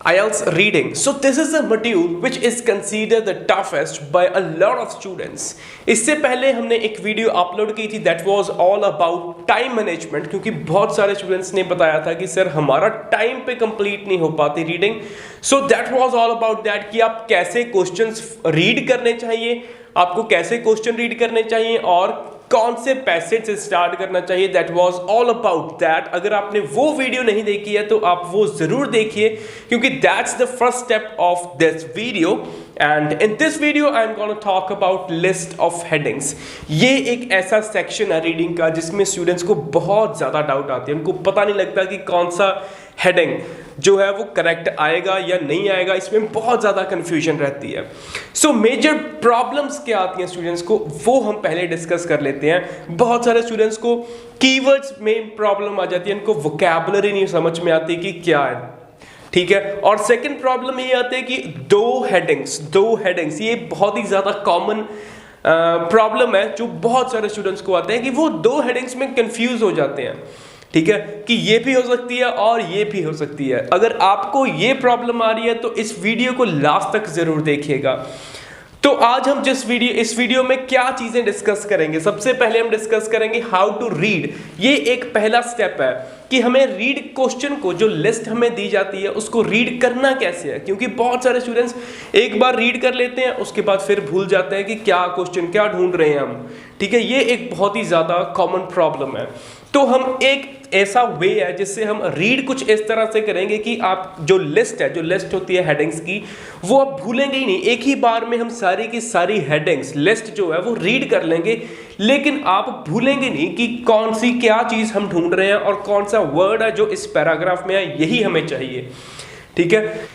Ielts reading. So this is a module which is considered the toughest by a lot of students. इससे पहले हमने एक video upload की थी that was all about time management, क्योंकि बहुत सारे स्टूडेंट्स ने बताया था कि सर हमारा टाइम पे कंप्लीट नहीं हो पाती reading. So that was all about that कि आप कैसे क्वेश्चंस रीड करने चाहिए, आपको कैसे क्वेश्चन रीड करने चाहिए और कौन से पैसेज से स्टार्ट करना चाहिए. That was all about that. अगर आपने वो वीडियो नहीं देखी है तो आप वो जरूर देखिए, क्योंकि that's the first step of this video. And in this video I am gonna talk about list of headings. ये एक ऐसा सेक्शन है रीडिंग का जिसमें स्टूडेंट्स को बहुत ज्यादा डाउट आती है. उनको पता नहीं लगता कि कौन सा हेडिंग जो है वो करेक्ट आएगा या नहीं आएगा. इसमें बहुत ज़्यादा कंफ्यूजन रहती है. सो मेजर प्रॉब्लम्स क्या आती हैं स्टूडेंट्स को, वो हम पहले डिस्कस कर लेते हैं. बहुत सारे स्टूडेंट्स को कीवर्ड्स में प्रॉब्लम आ जाती है, इनको वोकैबुलरी नहीं समझ में आती कि क्या है. ठीक है. और सेकंड प्रॉब्लम ये आती है कि दो हेडिंग्स ये बहुत ही ज़्यादा कॉमन प्रॉब्लम है जो बहुत सारे स्टूडेंट्स को आते हैं कि वो दो हेडिंग्स में कंफ्यूज हो जाते हैं. ठीक है, कि ये भी हो सकती है और ये भी हो सकती है. अगर आपको ये प्रॉब्लम आ रही है तो इस वीडियो को लास्ट तक जरूर देखिएगा. तो आज हम इस वीडियो में क्या चीजें डिस्कस करेंगे. सबसे पहले हम डिस्कस करेंगे हाउ टू रीड. ये एक पहला स्टेप है कि हमें रीड क्वेश्चन को, जो लिस्ट हमें दी जाती है उसको रीड करना कैसे है, क्योंकि बहुत सारे स्टूडेंट्स एक बार रीड कर लेते हैं उसके बाद फिर भूल जाते हैं कि क्या क्वेश्चन क्या ढूंढ रहे हैं हम. ठीक है, ये एक बहुत ही ज्यादा कॉमन प्रॉब्लम है. तो हम एक ऐसा वे है जिससे हम रीड कुछ इस तरह से करेंगे कि आप जो लिस्ट होती है हेडिंग्स की, वो आप भूलेंगे ही नहीं. एक ही बार में हम सारी की सारी हेडिंग्स लिस्ट जो है वो रीड कर लेंगे, लेकिन आप भूलेंगे नहीं कि कौन सी क्या चीज हम ढूंढ रहे हैं और कौन सा वर्ड है जो इस पैराग्राफ में है, यही हमें चाहिए. ठीक है.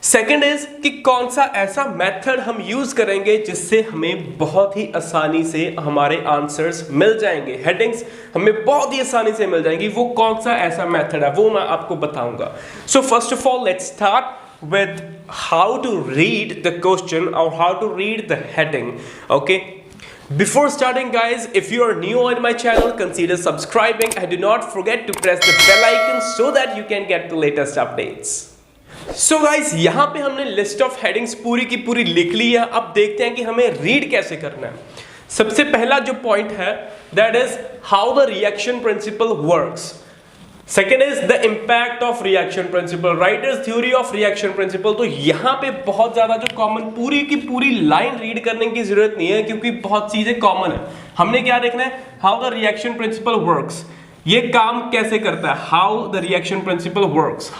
सेकंड इज कि कौन सा ऐसा मेथड हम यूज करेंगे जिससे हमें बहुत ही आसानी से हमारे आंसर्स मिल जाएंगे. हेडिंग्स हमें बहुत ही आसानी से मिल जाएंगी. वो कौन सा ऐसा मेथड है वो मैं आपको बताऊंगा. So first of all let's start with how to read the question और how to read the heading. Okay. Before starting guys, if you are new on my channel, consider subscribing and do not forget to press the bell icon so that you can get the latest updates. So guys, यहाँ पे हमने list of headings पूरी की पूरी लिख ली है. अब देखते हैं कि हमें रीड कैसे करना है. सबसे पहला जो पॉइंट है that is how the reaction principle works. Second is the impact of reaction principle, writers theory of reaction principle. तो यहाँ पे बहुत ज्यादा जो कॉमन पूरी की पूरी लाइन रीड करने की जरूरत नहीं है, क्योंकि बहुत चीजें कॉमन है. हमने क्या देखना है, how the reaction principle works. ये काम कैसे करता है, how the reaction principle works.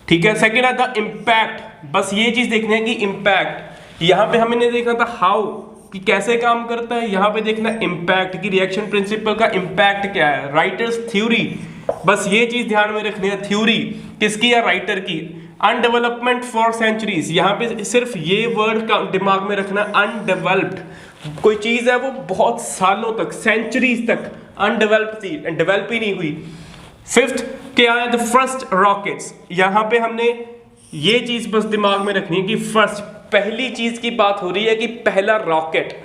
ठीक है. सेकेंड है द इम्पैक्ट. बस ये चीज देखनी है कि इम्पैक्ट. यहां पे हमें देखना था हाउ कि कैसे काम करता है, यहां पे देखना इम्पैक्ट की रिएक्शन प्रिंसिपल का इम्पैक्ट क्या है. राइटर्स थ्योरी, बस ये चीज ध्यान में रखनी है. थ्योरी किसकी है, राइटर की. अनडेवलपमेंट फॉर सेंचुरीज, यहां पे सिर्फ ये वर्ड का दिमाग में रखना. अनडेवलप्ड, कोई चीज है वो बहुत सालों तक, सेंचुरीज तक अनडेवलप्ड थी, डेवलप ही नहीं हुई. फिफ्थ क्या है, द फर्स्ट रॉकेट्स. यहां पे हमने ये चीज बस दिमाग में रखनी है कि फर्स्ट, पहली चीज की बात हो रही है कि पहला रॉकेट.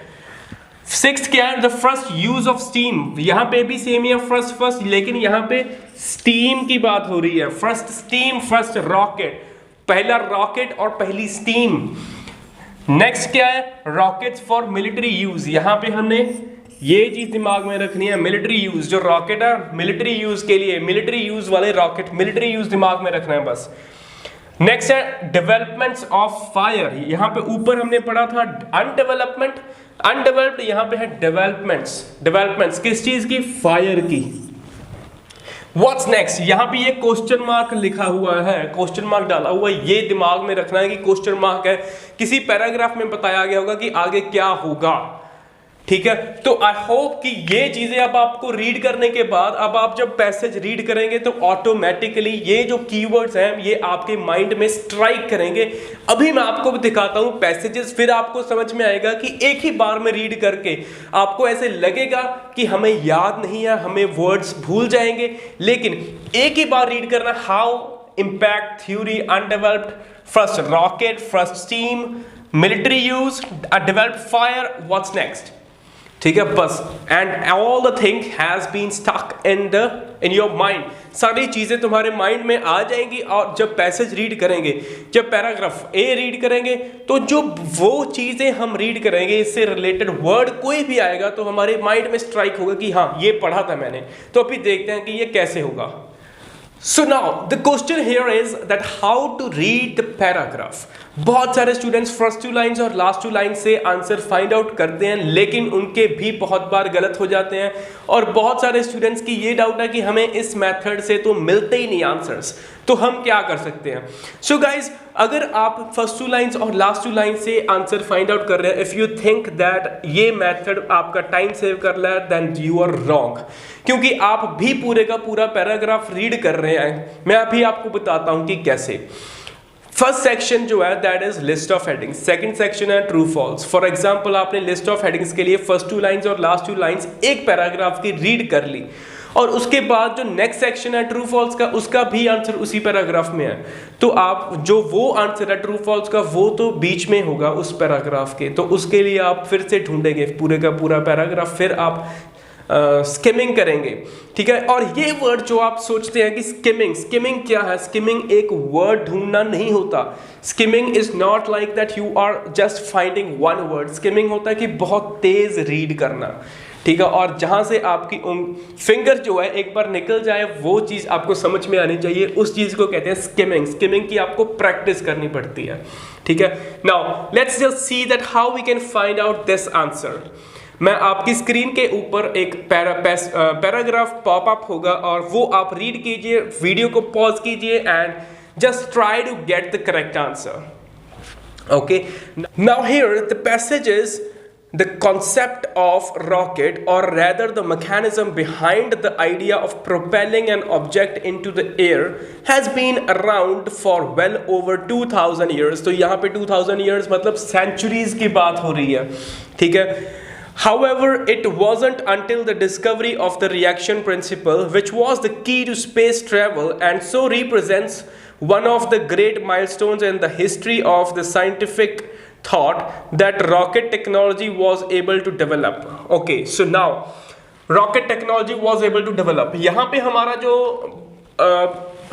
सिक्स्थ क्या है, the first use of steam. यहां पे भी सेम ही है, फर्स्ट, लेकिन यहां पे स्टीम की बात हो रही है. फर्स्ट स्टीम, फर्स्ट रॉकेट, पहला रॉकेट और पहली स्टीम. नेक्स्ट क्या है, रॉकेट्स फॉर मिलिट्री यूज. यहां पे हमने ये चीज दिमाग में रखनी है, मिलिट्री यूज. जो रॉकेट है मिलिट्री यूज के लिए, मिलिट्री यूज वाले रॉकेट, मिलिट्री यूज दिमाग में रखना है बस. नेक्स्ट है डेवलपमेंट्स ऑफ फायर. यहां पे ऊपर हमने पढ़ा था अनडेवलपमेंट, अनडेवलप्ड, यहां पे है डेवलपमेंट्स किस चीज की, फायर की. व्हाट्स नेक्स्ट, यहां पे ये क्वेश्चन मार्क लिखा हुआ है, क्वेश्चन मार्क डाला हुआ है, ये दिमाग में रखना है कि क्वेश्चन मार्क है. किसी पैराग्राफ में बताया गया होगा कि आगे क्या होगा. ठीक है. तो आई होप कि ये चीजें अब आपको रीड करने के बाद, अब आप जब पैसेज रीड करेंगे तो ऑटोमेटिकली ये जो कीवर्ड्स हैं ये आपके माइंड में स्ट्राइक करेंगे. अभी मैं आपको दिखाता हूं पैसेजेस, फिर आपको समझ में आएगा कि एक ही बार में रीड करके आपको ऐसे लगेगा कि हमें याद नहीं है, हमें वर्ड्स भूल जाएंगे, लेकिन एक ही बार रीड करना. How, impact, theory, undeveloped, first rocket, first steam, military use, developed fire, what's next. ठीक है बस, and all the thing has been stuck in your mind, सारी चीजें तुम्हारे माइंड में आ जाएंगी। और जब पैसेज रीड करेंगे, जब पैराग्राफ ए रीड करेंगे, तो जो वो चीजें हम रीड करेंगे, इससे रिलेटेड वर्ड कोई भी आएगा तो हमारे माइंड में स्ट्राइक होगा कि हाँ ये पढ़ा था मैंने। तो अभी देखते हैं कि ये कैसे होगा। So now the question here is that how to read the paragraph। बहुत सारे स्टूडेंट्स फर्स्ट 2 लाइन्स और लास्ट 2 लाइन से आंसर फाइंड आउट करते हैं, लेकिन उनके भी बहुत बार गलत हो जाते हैं। और बहुत सारे स्टूडेंट्स की ये डाउट है कि हमें इस मेथड से तो मिलते ही नहीं आंसर्स, तो हम क्या कर सकते हैं। सो गाइज, अगर आप फर्स्ट 2 लाइन्स और लास्ट 2 लाइन से आंसर फाइंड आउट कर रहे हैं, इफ यू थिंक दैट ये मेथड आपका टाइम सेव कर रहा है, देन यू आर रॉन्ग, क्योंकि आप भी पूरे का पूरा पैराग्राफ रीड कर रहे हैं। मैं अभी आपको बताता हूं कि कैसे। फर्स्ट सेक्शन जो है that is list of headings, second section है ट्रू फॉल्स। फॉर एग्जांपल, आपने लिस्ट ऑफ हेडिंग्स के लिए फर्स्ट 2 लाइंस और लास्ट 2 लाइंस एक पैराग्राफ की रीड कर ली, और उसके बाद जो नेक्स्ट सेक्शन है ट्रू फॉल्स का, उसका भी आंसर उसी पैराग्राफ में है। तो आप जो वो आंसर है ट्रू फॉल्स का, वो तो बीच में होगा उस पैराग्राफ के, तो उसके लिए आप फिर से ढूंढेंगे पूरे का पूरा पैराग्राफ, फिर आप स्किमिंग करेंगे, ठीक है। और ये वर्ड जो आप सोचते हैं कि स्किमिंग, स्किमिंग क्या है? स्किमिंग एक वर्ड ढूंढना नहीं होता। Skimming is not like that you are just finding one word. Skimming होता है कि बहुत तेज रीड करना, ठीक है, और जहां से आपकी फिंगर जो है एक बार निकल जाए, वो चीज आपको समझ में आनी चाहिए, उस चीज को कहते हैं स्किमिंग। स्किमिंग की आपको प्रैक्टिस करनी पड़ती है, ठीक है। Now let's just see that how we can find out this answer. मैं आपकी स्क्रीन के ऊपर एक पैराग्राफ पॉपअप होगा, और वो आप रीड कीजिए, वीडियो को पॉज कीजिए and just try to get the correct answer. Okay, now here the passage is the concept of rocket, or rather the mechanism behind the idea of propelling an object into the air, has been around for well over 2000 years। तो यहाँ पे 2000 years मतलब centuries की बात हो रही है, ठीक है। However, it wasn't until the discovery of the reaction principle, which was the key to space travel and so represents one of the great milestones in the history of the scientific thought, that rocket technology was able to develop। Okay, so now rocket technology was able to develop। यहाँ पे हमारा जो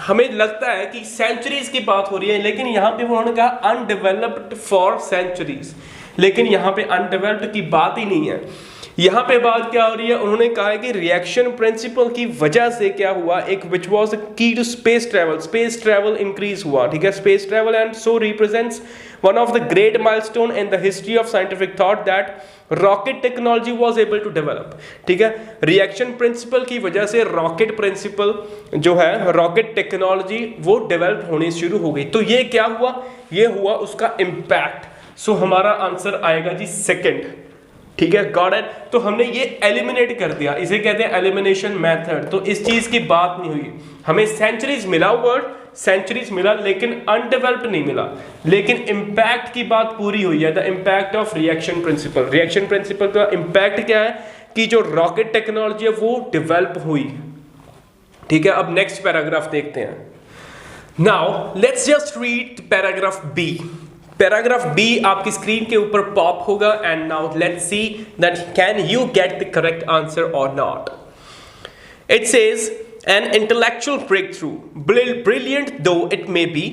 हमें लगता है कि centuries की बात हो रही है, लेकिन यहाँ पे उन्होंने कहा अनडेवलप्ड फॉर सेंचुरीज, लेकिन यहाँ पे अनडेवलप्ड की बात ही नहीं है। यहाँ पे बात क्या हो रही है, उन्होंने कहा है कि रिएक्शन प्रिंसिपल की वजह से क्या हुआ, एक which was the key to space travel increase हुआ, ठीक है, space travel, and so represents one of the great milestone in the history of scientific thought that rocket technology was able to develop, ठीक है। Reaction principal की वजह से rocket principal जो है, रॉकेट टेक्नोलॉजी वो डेवलप होनी शुरू हो गई। तो ये क्या हुआ, ये हुआ उसका इम्पैक्ट। सो हमारा आंसर आएगा जी सेकंड, ठीक है, गॉट इट। तो हमने ये एलिमिनेट कर दिया, इसे कहते हैं एलिमिनेशन मेथड। तो इस चीज की बात नहीं हुई, हमें सेंचुरीज मिला, वर्ड सेंचुरीज मिला, लेकिन अनडेवलप्ड नहीं मिला, लेकिन इंपैक्ट की बात पूरी हुई है, the impact of reaction principle. Reaction principle का इंपैक्ट क्या है कि जो रॉकेट टेक्नोलॉजी है वो डेवलप हुई, ठीक है। अब नेक्स्ट पैराग्राफ देखते हैं। Now let's just read paragraph B. Paragraph B आपकी स्क्रीन के ऊपर पॉप होगा, and now let's see that can you get the correct answer और not. It says an intellectual breakthrough, brilliant though it may be,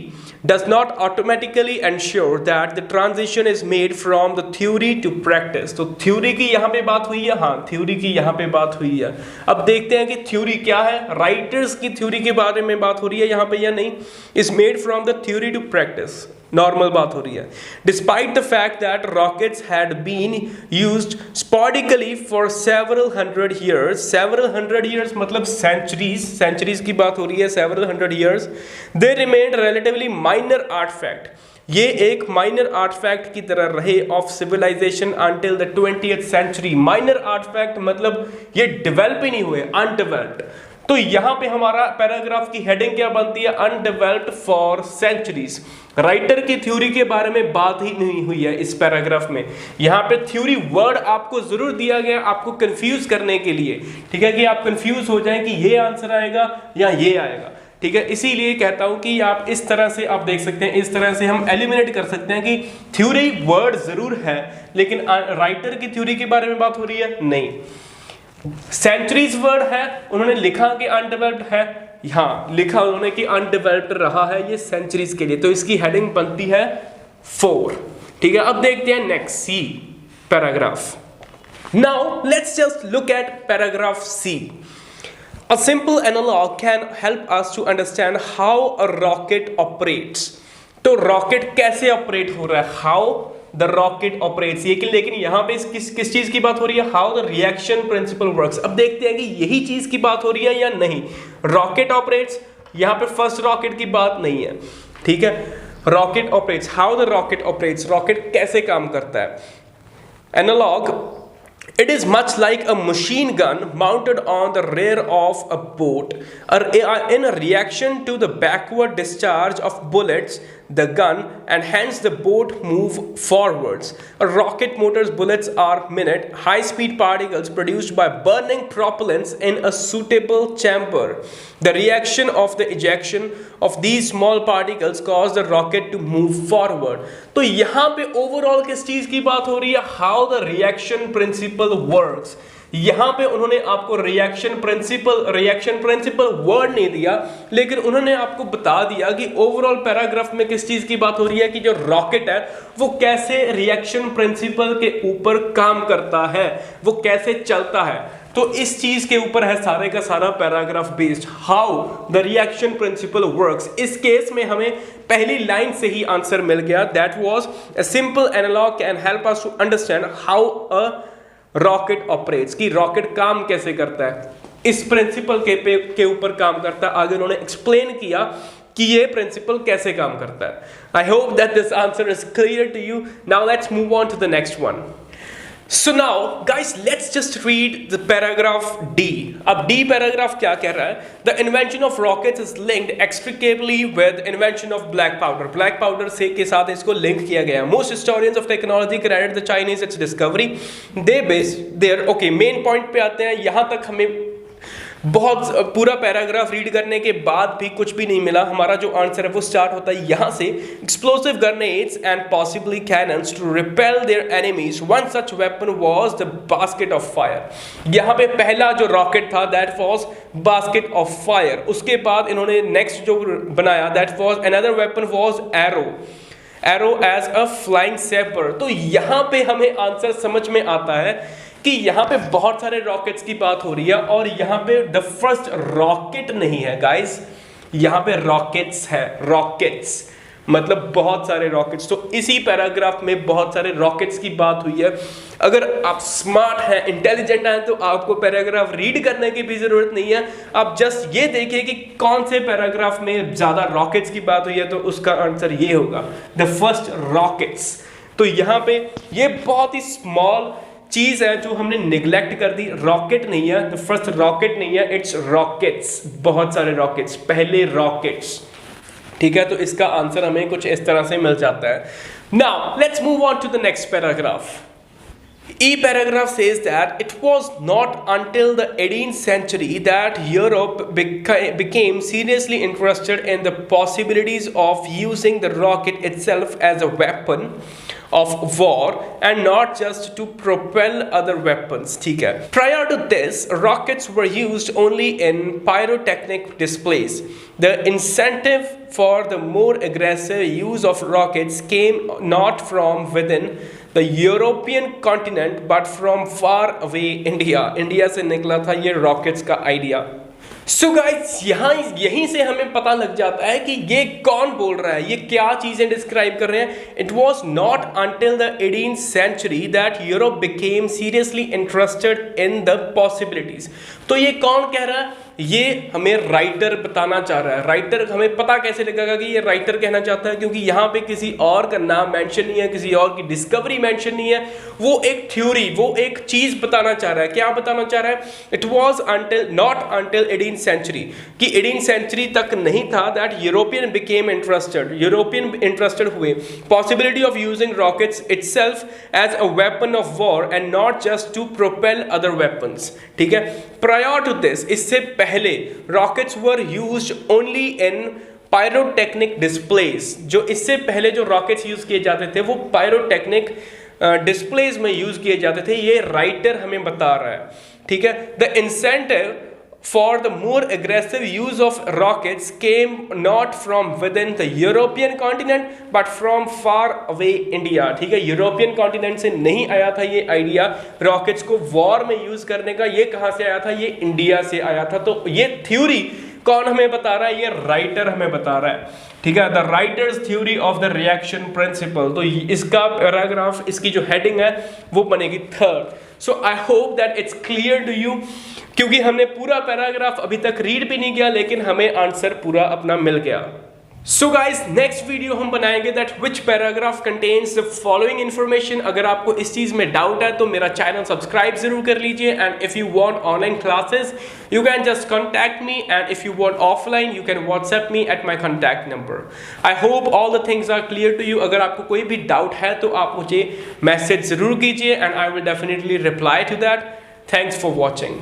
does not automatically ensure that the transition is made from the theory to practice। तो theory की यहाँ पे बात हुई है, हाँ theory की यहाँ पे बात हुई है। अब देखते हैं कि थ्योरी क्या है, राइटर्स की थ्योरी के बारे में बात हो रही है यहाँ पे या नहीं। Is made from the theory to practice, normal बात हो रही है। Despite the fact that rockets had been used sporadically for several hundred years मतलब सेंचुरीज की बात हो रही है, several hundred years, they remained relatively minor artefact. ये एक माइनर आर्टिफैक्ट की तरह रहे of civilisation until the 20th century. Minor artefact मतलब ये डेवलप ही नहीं हुए, अनडेवलप्ड। तो यहां पे हमारा पैराग्राफ की हेडिंग क्या बनती है, अनडेवलप्ड फॉर सेंचुरीज। राइटर की थ्योरी के बारे में बात ही नहीं हुई है इस पैराग्राफ में। यहां पे थ्योरी वर्ड आपको जरूर दिया गया आपको कंफ्यूज करने के लिए, ठीक है, कि आप कंफ्यूज हो जाएं कि ये आंसर आएगा या ये आएगा। ठीक है, इसीलिए कहता हूं कि आप इस तरह से आप देख सकते हैं, इस तरह से हम एलिमिनेट कर सकते हैं कि थ्योरी वर्ड जरूर है लेकिन राइटर की थ्योरी के बारे में बात हो रही है नहीं। सेंचुरीज वर्ड है, उन्होंने लिखा कि अनडेवलप्ड है, हाँ लिखा उन्होंने कि अनडेवलप्ड रहा है ये सेंचुरीज के लिए, तो इसकी हेडिंग बनती है 4। ठीक है, अब देखते हैं next C paragraph. Now let's just look at paragraph C. A simple analog can help us to understand how a rocket operates. तो रॉकेट कैसे ऑपरेट हो रहा है, हाउ द रॉकेट ऑपरेट्स, ये लेकिन यहाँ पे किस चीज की बात हो रही है, how the reaction principle works. अब देखते हैं कि यही चीज की बात हो रही है या नहीं। रॉकेट ऑपरेट्स, यहाँ पे फर्स्ट रॉकेट की बात नहीं है, ठीक है। Rocket operates, how the rocket operates, rocket कैसे काम करता है। Analog, it is much like a machine gun mounted on the rear of a boat. In a reaction to the backward discharge of bullets, the gun and hence the boat move forwards. A rocket motor's bullets are minute, high-speed particles produced by burning propellants in a suitable chamber. The reaction of the ejection of these small particles cause the rocket to move forward. तो यहाँ पे overall किस चीज की बात हो रही है, how the reaction principle works. यहां पे उन्होंने आपको रिएक्शन प्रिंसिपल वर्ड नहीं दिया, लेकिन उन्होंने आपको बता दिया कि ओवरऑल पैराग्राफ में किस चीज की बात हो रही है कि जो रॉकेट है वो कैसे रिएक्शन प्रिंसिपल के ऊपर काम करता है, वो कैसे चलता है। तो इस चीज के ऊपर है सारे का सारा paragraph based, how the reaction principle works. इस केस में हमें पहली लाइन से ही आंसर मिल गया, that was a simple analog can help us to understand how a rocket operates, कि रॉकेट काम कैसे करता है, इस प्रिंसिपल के ऊपर काम करता है। आगे उन्होंने एक्सप्लेन किया कि ये प्रिंसिपल कैसे काम करता है। I hope that this answer is clear to you. Now let's move on to the next one. So now guys, let's just read the paragraph D. अब D paragraph क्या कह रहा है? The invention of rockets is linked extricably with invention of black powder. Black powder से के साथ इसको link किया गया है। Most historians of technology credit the Chinese its discovery. They base their okay main point पे आते हैं। यहाँ तक हमें बहुत पूरा पैराग्राफ रीड करने के बाद भी कुछ भी नहीं मिला। हमारा जो आंसर है वो स्टार्ट होता है यहाँ से, explosive grenades and possibly cannons to repel their enemies, one such weapon was the basket of fire. यहाँ पे पहला जो रॉकेट था that was basket of fire. उसके बाद इन्होंने नेक्स्ट जो बनाया that was another weapon was arrow as a flying saucer. तो यहाँ पे हमें आंसर समझ में आता है कि यहाँ पे बहुत सारे रॉकेट्स की बात हो रही है और यहाँ पे द फर्स्ट रॉकेट नहीं है गाइस, यहाँ पे रॉकेट्स है, रॉकेट्स मतलब बहुत सारे रॉकेट्स। तो इसी पैराग्राफ में बहुत सारे रॉकेट्स की बात हुई है। अगर आप स्मार्ट हैं, इंटेलिजेंट हैं, तो आपको पैराग्राफ रीड करने की भी जरूरत नहीं है। आप जस्ट ये देखिए कि कौन से पैराग्राफ में ज्यादा रॉकेट्स की बात हुई है, तो उसका आंसर ये होगा, द फर्स्ट रॉकेट्स। तो यहाँ पे ये बहुत ही स्मॉल चीज है जो हमने निगलेक्ट कर दी, रॉकेट नहीं है, द फर्स्ट रॉकेट नहीं है, इट्स रॉकेट्स, बहुत सारे रॉकेट्स, पहले रॉकेट्स। ठीक है, तो इसका आंसर हमें कुछ इस तरह से मिल जाता है। Now let's move on to the next paragraph. E paragraph says that it was not until the 18th century that Europe became seriously interested in the possibilities of using the rocket itself as a weapon of war and not just to propel other weapons. ठीक है, prior to this rockets were used only in pyrotechnic displays. The incentive for the more aggressive use of rockets came not from within the European continent but from far away India. India से निकला था ये rockets का idea. So guys, यहीं से हमें पता लग जाता है कि ये कौन बोल रहा है, ये क्या चीजें डिस्क्राइब कर रहे हैं। It was not until the 18th century that Europe became seriously interested in the possibilities. तो ये कौन कह रहा है, ये हमें राइटर बताना चाह रहा है। राइटर हमें पता कैसे लगेगा कि ये राइटर कहना चाहता है, क्योंकि यहाँ पे किसी और का नाम मेंशन नहीं है, किसी और की डिस्कवरी मेंशन नहीं है। वो एक थ्योरी, वो एक चीज बताना चाह रहा है। क्या बताना चाह रहा है? It was until not until 18th century, कि 18th century तक नहीं था that European became interested, European interested हुए possibility of using rockets itself as a weapon of war and not just to propel other weapons. ठीक है, prior to this, इससे पहले rockets were used only in pyrotechnic displays. जो इससे पहले जो rockets use किए जाते थे वो पायरोटेक्निक डिस्प्लेस में यूज किए जाते थे, ये राइटर हमें बता रहा है, ठीक है। The incentive for the more aggressive use of rockets came not from within the European continent but from far away India, ठीक है। यूरोपियन कॉन्टिनेंट से नहीं आया था ये आइडिया रॉकेट्स को वॉर में यूज करने का, ये कहां से आया था, ये इंडिया से आया था। तो ये थ्योरी कौन हमें बता रहा है, ये राइटर हमें बता रहा है, ठीक है। The writer's theory of the reaction principle. तो इसका पैराग्राफ, इसकी जो हेडिंग है वो बनेगी third. So I hope that it's clear to you, क्योंकि हमने पूरा पैराग्राफ अभी तक रीड भी नहीं किया लेकिन हमें आंसर पूरा अपना मिल गया। सो गाइज नेक्स्ट वीडियो हम बनाएंगे that which paragraph contains the following information. अगर आपको इस चीज में डाउट है तो मेरा चैनल सब्सक्राइब जरूर कर लीजिए, and if you want online classes you can just contact me, and if you want offline you can WhatsApp me at my contact number. I hope all the things are clear to you. अगर आपको कोई भी doubt है तो आप मुझे message जरूर कीजिए and I will definitely reply to that. Thanks for watching.